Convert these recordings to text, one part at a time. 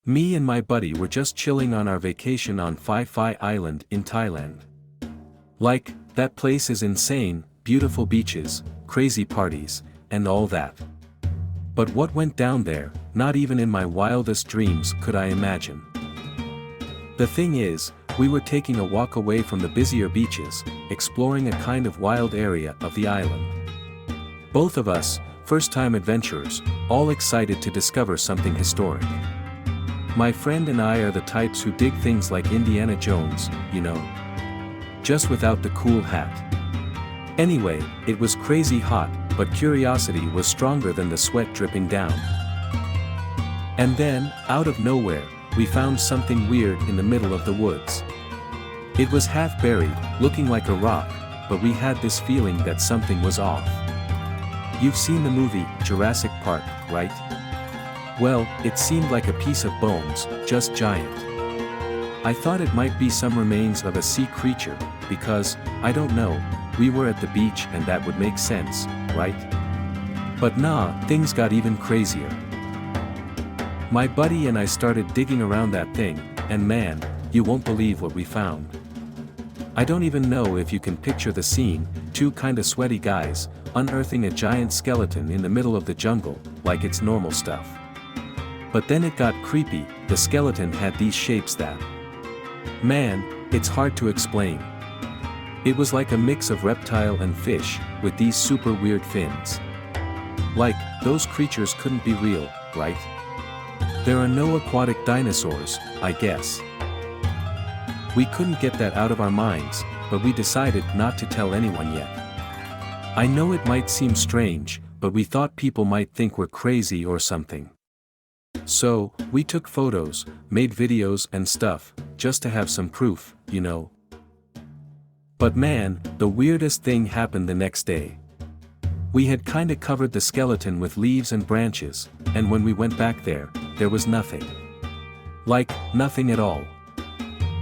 Me and my buddy were just chilling on our vacation on Phi Phi Island in Thailand. Like, that place is insane, beautiful beaches, crazy parties, and all that. But what went down there, not even in my wildest dreams could I imagine. The thing is, we were taking a walk away from the busier beaches, exploring a kind of wild area of the island. Both of us, first-time adventurers, all excited to discover something historic. My friend and I are the types who dig things like Indiana Jones, you know. Just without the cool hat. Anyway, it was crazy hot, but curiosity was stronger than the sweat dripping down. And then, out of nowhere, we found something weird in the middle of the woods. It was half buried, looking like a rock, but we had this feeling that something was off. You've seen the movie, Jurassic Park, right? Well, it seemed like a piece of bones, just giant. I thought it might be some remains of a sea creature, because, I don't know, we were at the beach and that would make sense, right? But nah, things got even crazier. My buddy and I started digging around that thing, and man, you won't believe what we found. I don't even know if you can picture the scene, two kinda sweaty guys, unearthing a giant skeleton in the middle of the jungle, like it's normal stuff. But then it got creepy, the skeleton had these shapes that... Man, it's hard to explain. It was like a mix of reptile and fish, with these super weird fins. Like, those creatures couldn't be real, right? There are no aquatic dinosaurs, I guess. We couldn't get that out of our minds, but we decided not to tell anyone yet. I know it might seem strange, but we thought people might think we're crazy or something. So, we took photos, made videos and stuff, just to have some proof, you know. But man, the weirdest thing happened the next day. We had kinda covered the skeleton with leaves and branches, and when we went back there was nothing. Like, nothing at all.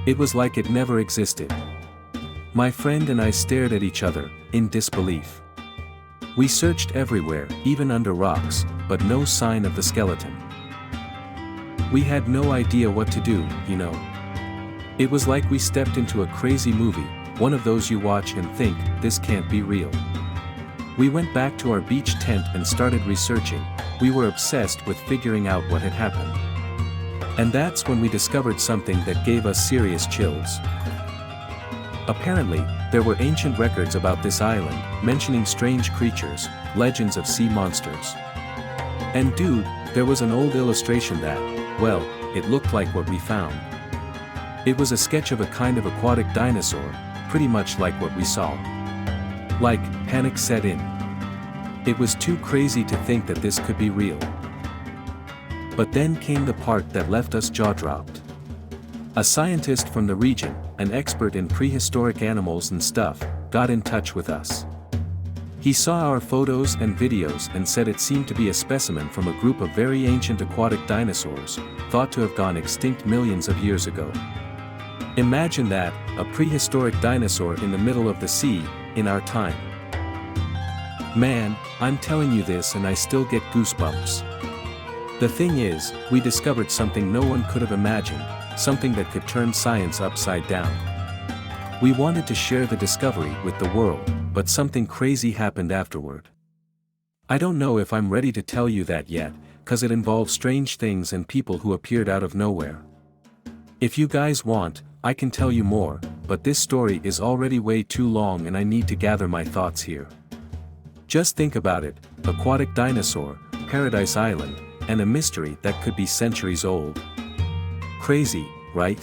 It was like it never existed. My friend and I stared at each other, in disbelief. We searched everywhere, even under rocks, but no sign of the skeleton. We had no idea what to do, you know. It was like we stepped into a crazy movie, one of those you watch and think, this can't be real. We went back to our beach tent and started researching, we were obsessed with figuring out what had happened. And that's when we discovered something that gave us serious chills. Apparently, there were ancient records about this island, mentioning strange creatures, legends of sea monsters. And dude, there was an old illustration that, well, it looked like what we found. It was a sketch of a kind of aquatic dinosaur, pretty much like what we saw. Like, panic set in. It was too crazy to think that this could be real. But then came the part that left us jaw-dropped. A scientist from the region, an expert in prehistoric animals and stuff, got in touch with us. He saw our photos and videos and said it seemed to be a specimen from a group of very ancient aquatic dinosaurs, thought to have gone extinct millions of years ago. Imagine that, a prehistoric dinosaur in the middle of the sea, in our time. Man, I'm telling you this and I still get goosebumps. The thing is, we discovered something no one could have imagined, something that could turn science upside down. We wanted to share the discovery with the world, but something crazy happened afterward. I don't know if I'm ready to tell you that yet, cause it involves strange things and people who appeared out of nowhere. If you guys want, I can tell you more, but this story is already way too long and I need to gather my thoughts here. Just think about it, aquatic dinosaur, Paradise Island, and a mystery that could be centuries old. Crazy, right?